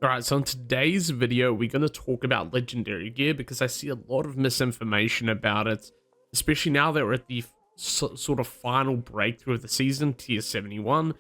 Alright, so in today's video, we're going to talk about legendary gear because I see a lot of misinformation about it, especially now that we're at the sort of final breakthrough of the season, tier 71.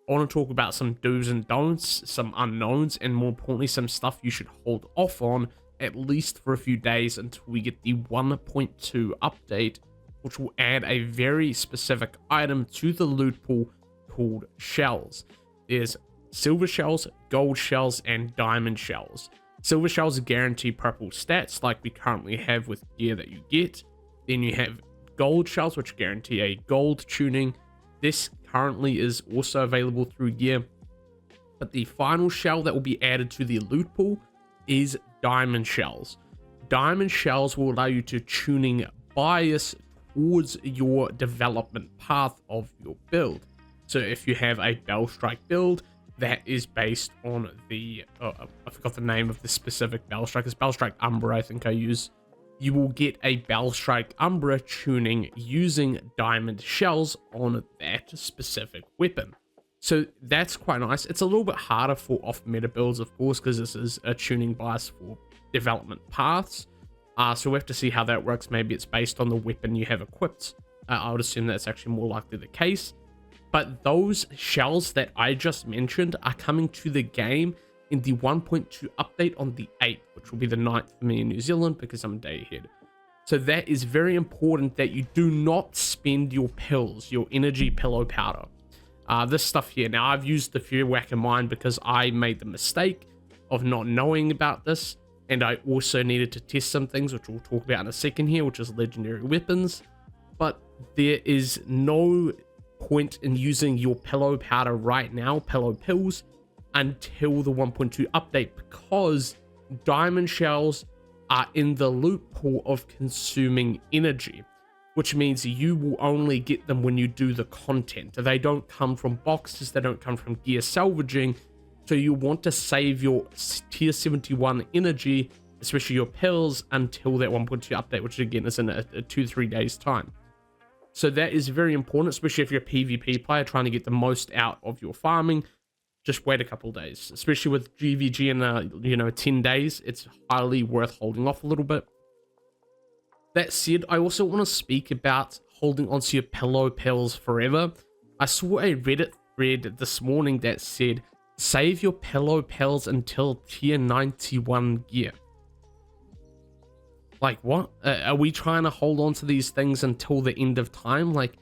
I want to talk about some do's and don'ts, some unknowns, and more importantly, some stuff you should hold off on at least for a few days until we get the 1.2 update, which will add a very specific item to the loot pool called shells. There's silver shells, gold shells, and diamond shells. Silver shells guarantee purple stats like we currently have with gear that you get. Then you have gold shells, which guarantee a gold tuning. This currently is also available through gear. But the final shell that will be added to the loot pool is diamond shells. Diamond shells will allow you to tuning bias towards your development path of your build. So if you have a Bellstrike build that is based on the, I forgot the name of the specific Bellstrike, it's Bellstrike Umbra I think I use, you will get a Bellstrike Umbra tuning using diamond shells on that specific weapon. So that's quite nice. It's a little bit harder for off-meta builds, of course, because this is a tuning bias for development paths. So we have to see how that works. Maybe it's based on the weapon you have equipped. I would assume that's actually more likely the case. But those shells that I just mentioned are coming to the game in the 1.2 update on the 8th, which will be the 9th for me in New Zealand because I'm a day ahead. So that is very important that you do not spend your pills, your energy pillow powder. This stuff here, now I've used the Fury Whacker mine because I made the mistake of not knowing about this, and I also needed to test some things, which we'll talk about in a second here, which is legendary weapons. But there is no point in using your pillow powder right now, pillow pills, until the 1.2 update, because diamond shells are in the loot pool of consuming energy, which means you will only get them when you do the content. They don't come from boxes, they don't come from gear salvaging, so you want to save your tier 71 energy, especially your pills, until that 1.2 update, which again is in a 2-3 days time. So that is very important, especially if you're a PvP player trying to get the most out of your farming. Just wait a couple days, especially with GVG in 10 days. It's highly worth holding off a little bit. That said, I also want to speak about holding onto your pillow pills forever. I saw a Reddit thread this morning that said, save your pillow pills until tier 91 gear. Like, what? Are we trying to hold on to these things until the end of time? Like,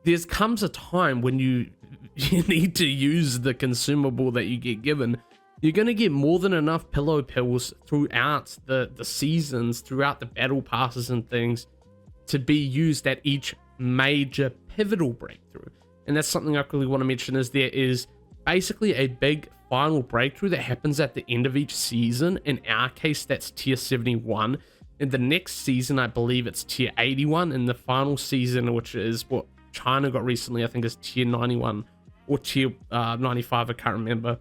there comes a time when you need to use the consumable that you get given. You're going to get more than enough pillow pills throughout the seasons, throughout the battle passes and things, to be used at each major pivotal breakthrough. And that's something I really want to mention, is there is basically a big final breakthrough that happens at the end of each season. In our case, that's tier 71. In the next season, I believe it's tier 81. In the final season, which is what China got recently, I think is tier 91 or tier 95, I can't remember.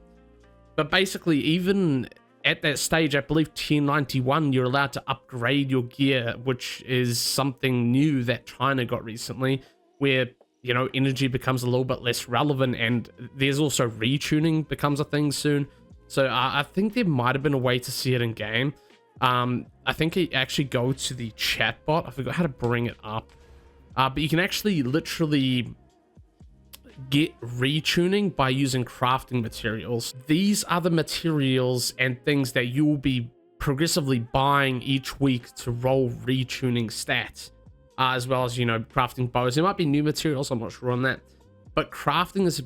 But basically, even at that stage, I believe tier 91, you're allowed to upgrade your gear, which is something new that China got recently, where, you know, energy becomes a little bit less relevant, and there's also retuning becomes a thing soon. So I think there might have been a way to see it in game. I think you actually go to the chat bot. I forgot how to bring it up. But you can actually literally get retuning by using crafting materials. These are the materials and things that you will be progressively buying each week to roll retuning stats, as well as, you know, crafting bows. There might be new materials, I'm not sure on that. But crafting is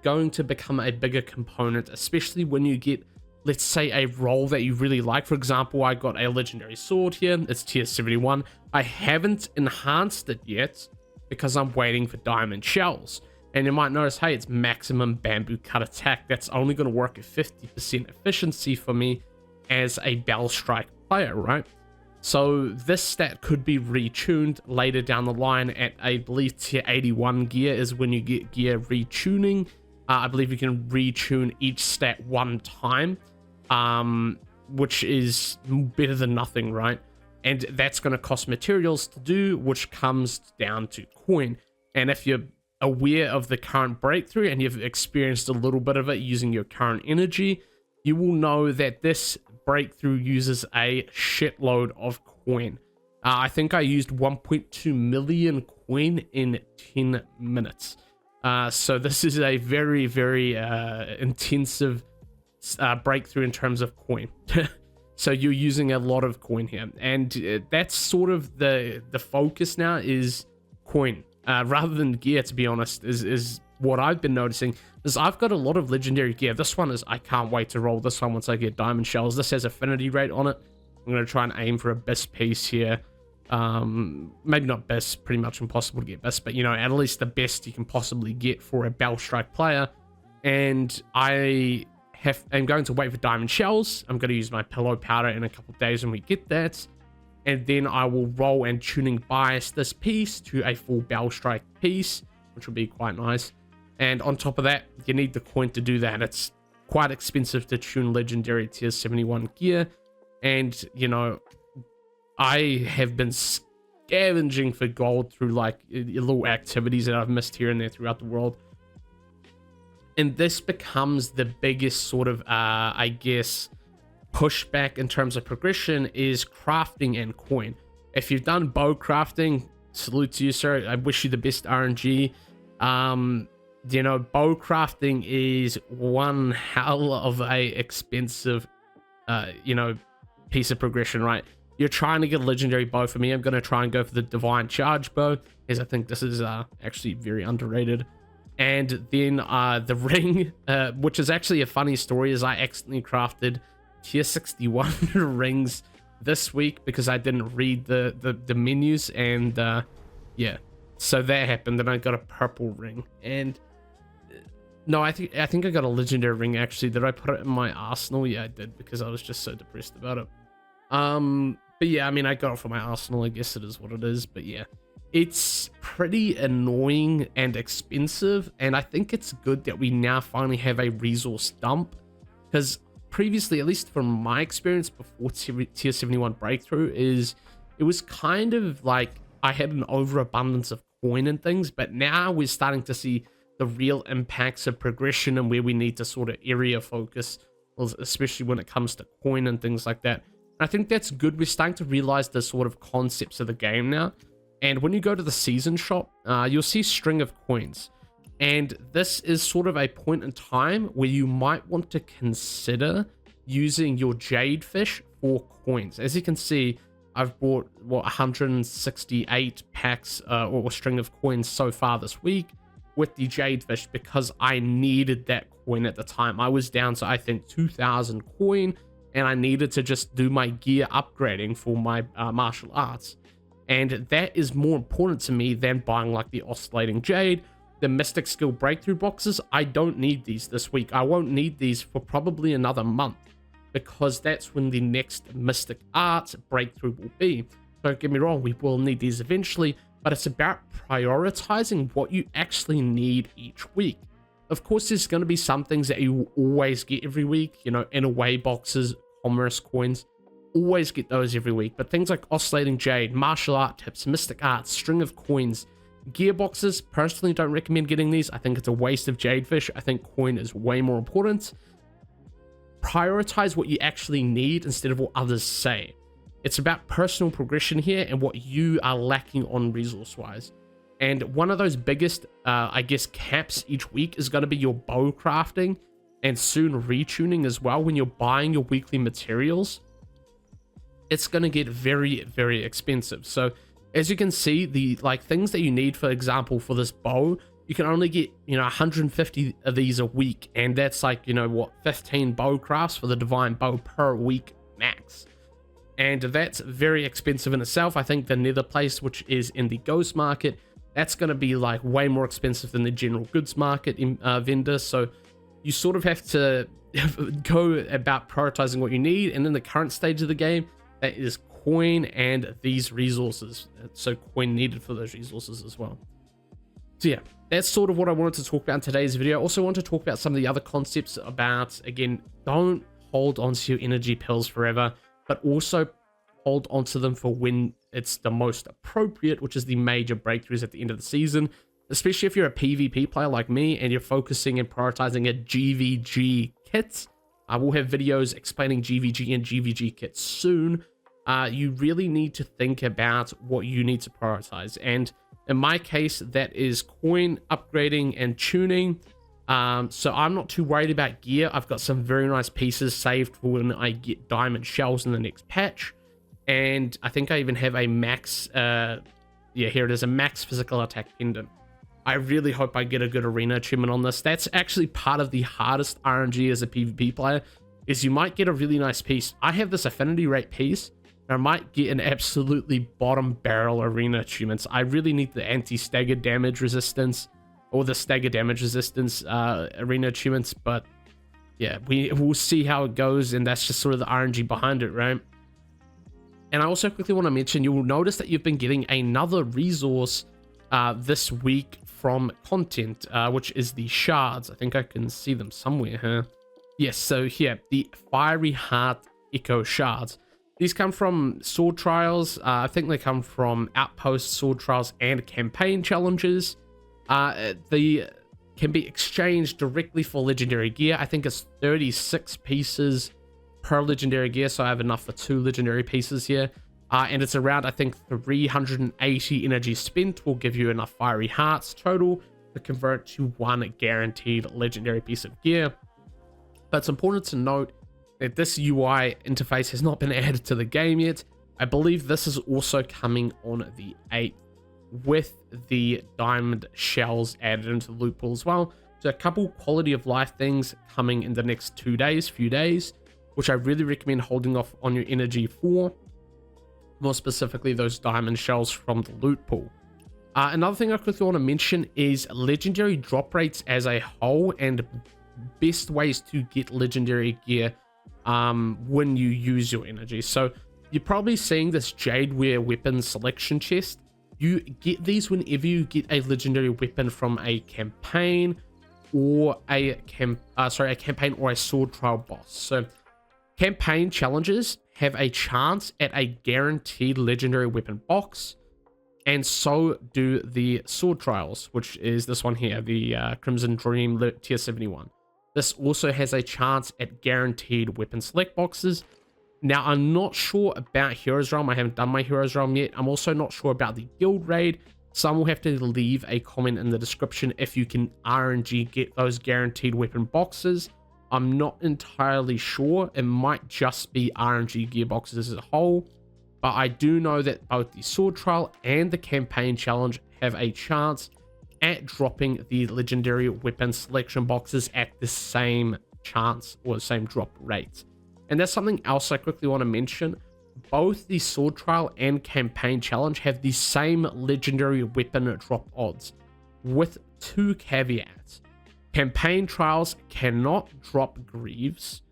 going to become a bigger component, especially when you get, let's say, a role that you really like. For example, I got a legendary sword here. It's tier 71. I haven't enhanced it yet because I'm waiting for diamond shells. And you might notice, hey, it's maximum bamboo cut attack. That's only going to work at 50% efficiency for me as a Bellstrike player, right? So this stat could be retuned later down the line at, I believe, tier 81 gear is when you get gear retuning. I believe you can retune each stat one time, which is better than nothing, right? And that's going to cost materials to do, which comes down to coin. And if you're aware of the current breakthrough and you've experienced a little bit of it using your current energy, you will know that this breakthrough uses a shitload of coin. I think I used 1.2 million coin in 10 minutes. So this is a very, very intensive breakthrough in terms of coin. So you're using a lot of coin here, and that's sort of the focus now is coin rather than gear, to be honest, is what I've been noticing. Is I've got a lot of legendary gear. This one is, I can't wait to roll this one once I get diamond shells. This has affinity rate on it. I'm going to try and aim for a best piece here. Maybe not best, pretty much impossible to get best, but you know, at least the best you can possibly get for a Bell Strike player. And I'm going to wait for diamond shells. I'm going to use my pillow powder in a couple of days when we get that. And then I will roll and tuning bias this piece to a full Bell Strike piece, which will be quite nice. And on top of that, you need the coin to do that. It's quite expensive to tune legendary tier 71 gear. And, you know, I have been scavenging for gold through like little activities that I've missed here and there throughout the world. And this becomes the biggest sort of, I guess, pushback in terms of progression is crafting and coin. If you've done bow crafting, salute to you, sir. I wish you the best RNG. You know, bow crafting is one hell of a expensive, you know, piece of progression, right? You're trying to get a legendary bow. For me, I'm going to try and go for the divine charge bow, as I think this is actually very underrated. And then the ring, which is actually a funny story, is I accidentally crafted tier 61 rings this week because I didn't read the menus, and yeah, so that happened, and I got a purple ring. And no, I think I got a legendary ring actually. Did I put it in my arsenal? Yeah, I did, because I was just so depressed about it. But yeah, I mean, I got it for my arsenal. I guess it is what it is. But yeah, it's pretty annoying and expensive, and I think it's good that we now finally have a resource dump, because previously, at least from my experience before tier 71 breakthrough, is it was kind of like I had an overabundance of coin and things, but now we're starting to see the real impacts of progression and where we need to sort of area focus, especially when it comes to coin and things like that. And I think that's good. We're starting to realize the sort of concepts of the game now. And when you go to the season shop, you'll see string of coins. And this is sort of a point in time where you might want to consider using your Jade fish for coins. As you can see, I've bought, what, 168 packs or string of coins so far this week with the Jade fish, because I needed that coin at the time. I was down to, I think, 2,000 coin, and I needed to just do my gear upgrading for my martial arts. And that is more important to me than buying like the oscillating Jade, the Mystic Skill breakthrough boxes. I don't need these this week. I won't need these for probably another month, because that's when the next Mystic Arts breakthrough will be. Don't get me wrong, we will need these eventually, but it's about prioritizing what you actually need each week. Of course, there's going to be some things that you will always get every week, you know, in away boxes, commerce coins, always get those every week. But things like oscillating Jade, martial art tips, mystic arts, string of coins, gear boxes, personally don't recommend getting these. I think it's a waste of Jade fish. I think coin is way more important. Prioritize what you actually need instead of what others say. It's about personal progression here and what you are lacking on resource wise. And one of those biggest, I guess, caps each week is going to be your bow crafting, and soon retuning as well. When you're buying your weekly materials, it's going to get very, very expensive. So as you can see, the like things that you need, for example, for this bow, you can only get, you know, 150 of these a week. And that's like, you know, what, 15 bow crafts for the divine bow per week max. And that's very expensive in itself. I think the nether place, which is in the ghost market, that's going to be like way more expensive than the general goods market vendor. So you sort of have to go about prioritizing what you need. And in the current stage of the game, that is coin and these resources. So coin needed for those resources as well. So yeah, that's sort of what I wanted to talk about in today's video. I also want to talk about some of the other concepts about, again, don't hold onto your energy pills forever, but also hold onto them for when it's the most appropriate, which is the major breakthroughs at the end of the season, especially if you're a PvP player like me and you're focusing and prioritizing a GVG kit. I will have videos explaining GVG and GVG kits soon. You really need to think about what you need to prioritize. And in my case, that is coin upgrading and tuning. So I'm not too worried about gear. I've got some very nice pieces saved for when I get diamond shells in the next patch. And I think I even have a max, yeah, here it is, a max physical attack pendant. I really hope I get a good arena achievement on this. That's actually part of the hardest RNG as a PvP player, is you might get a really nice piece. I have this affinity rate piece, and I might get an absolutely bottom barrel arena achievements. I really need the anti-stagger damage resistance, or the stagger damage resistance arena achievements, but yeah, we'll see how it goes, and that's just sort of the RNG behind it, right? And I also quickly want to mention, you will notice that you've been getting another resource this week from content, which is the shards. I think I can see them somewhere here. Yes, so here, the Fiery Heart Echo shards. These come from sword trials. I think they come from outpost sword trials and campaign challenges. They can be exchanged directly for legendary gear. I think it's 36 pieces per legendary gear, so I have enough for 2 legendary pieces here. And it's around, I think, 380 energy spent will give you enough fiery hearts total to convert to 1 guaranteed legendary piece of gear. But it's important to note that this UI interface has not been added to the game yet. I believe this is also coming on the 8th with the diamond shells added into the loot pool as well. So a couple quality of life things coming in the next few days, which I really recommend holding off on your energy for. More specifically, those diamond shells from the loot pool. Another thing I quickly want to mention is legendary drop rates as a whole and best ways to get legendary gear when you use your energy. So you're probably seeing this Jade weapon selection chest. You get these whenever you get a legendary weapon from a campaign or a campaign or a sword trial boss. So campaign challenges have a chance at a guaranteed legendary weapon box, and so do the sword trials, which is this one here, the Crimson Dream tier 71. This also has a chance at guaranteed weapon select boxes. Now, I'm not sure about Heroes Realm. I haven't done my Heroes Realm yet. I'm also not sure about the guild raid. Some will have to leave a comment in the description if you can RNG get those guaranteed weapon boxes. I'm not entirely sure. It might just be RNG gearboxes as a whole, but I do know that both the sword trial and the campaign challenge have a chance at dropping the legendary weapon selection boxes at the same chance or the same drop rate. And that's something else I quickly want to mention. Both the sword trial and campaign challenge have the same legendary weapon drop odds, with 2 caveats. Campaign trials cannot drop greaves,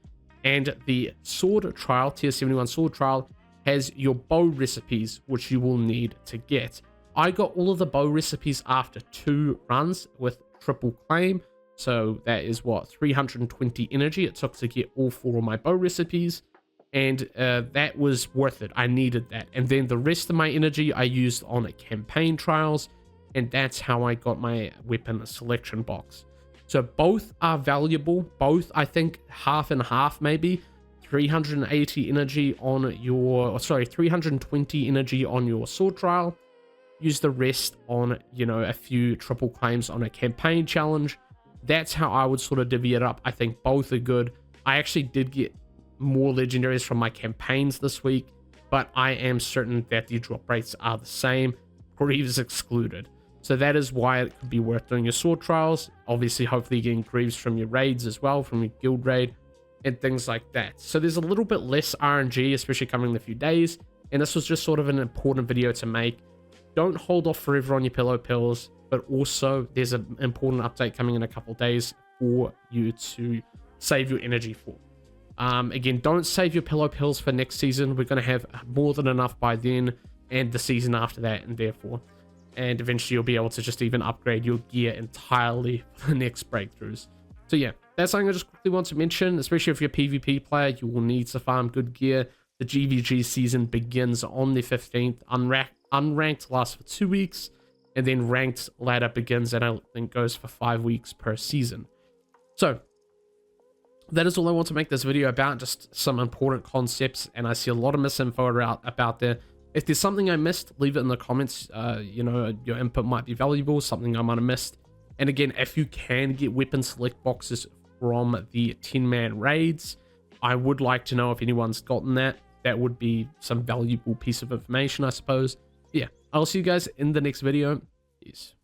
and the sword trial, tier 71 sword trial, has your bow recipes, which you will need to get. I got all of the bow recipes after 2 runs with triple claim, so that is what, 320 energy it took to get all 4 of my bow recipes, and that was worth it. I needed that. And then the rest of my energy I used on campaign trials, and that's how I got my weapon selection box. So both are valuable, both I think half and half maybe. 380 energy on your, 320 energy on your sword trial. Use the rest on, you know, a few triple claims on a campaign challenge. That's how I would sort of divvy it up. I think both are good. I actually did get more legendaries from my campaigns this week, but I am certain that the drop rates are the same, Greaves excluded. So that is why it could be worth doing your sword trials. Obviously, hopefully getting Greaves from your raids as well, from your guild raid and things like that. So there's a little bit less RNG, especially coming in a few days. And this was just sort of an important video to make. Don't hold off forever on your pillow pills, but also there's an important update coming in a couple days for you to save your energy for. Again, don't save your pillow pills for next season. We're going to have more than enough by then and the season after that, and therefore. And eventually you'll be able to just even upgrade your gear entirely for the next breakthroughs. So yeah, that's something I just quickly want to mention, especially if you're a PvP player, you will need to farm good gear. The GVG season begins on the 15th. Unranked lasts for 2 weeks, and then ranked ladder begins, and I think goes for 5 weeks per season. So that is all I want to make this video about, just some important concepts, and I see a lot of misinfo about there. If there's something I missed, leave it in the comments. You know, your input might be valuable, something I might have missed. And again, if you can get weapon select boxes from the 10-man raids, I would like to know if anyone's gotten that. That would be some valuable piece of information, I suppose. Yeah, I'll see you guys in the next video. Peace.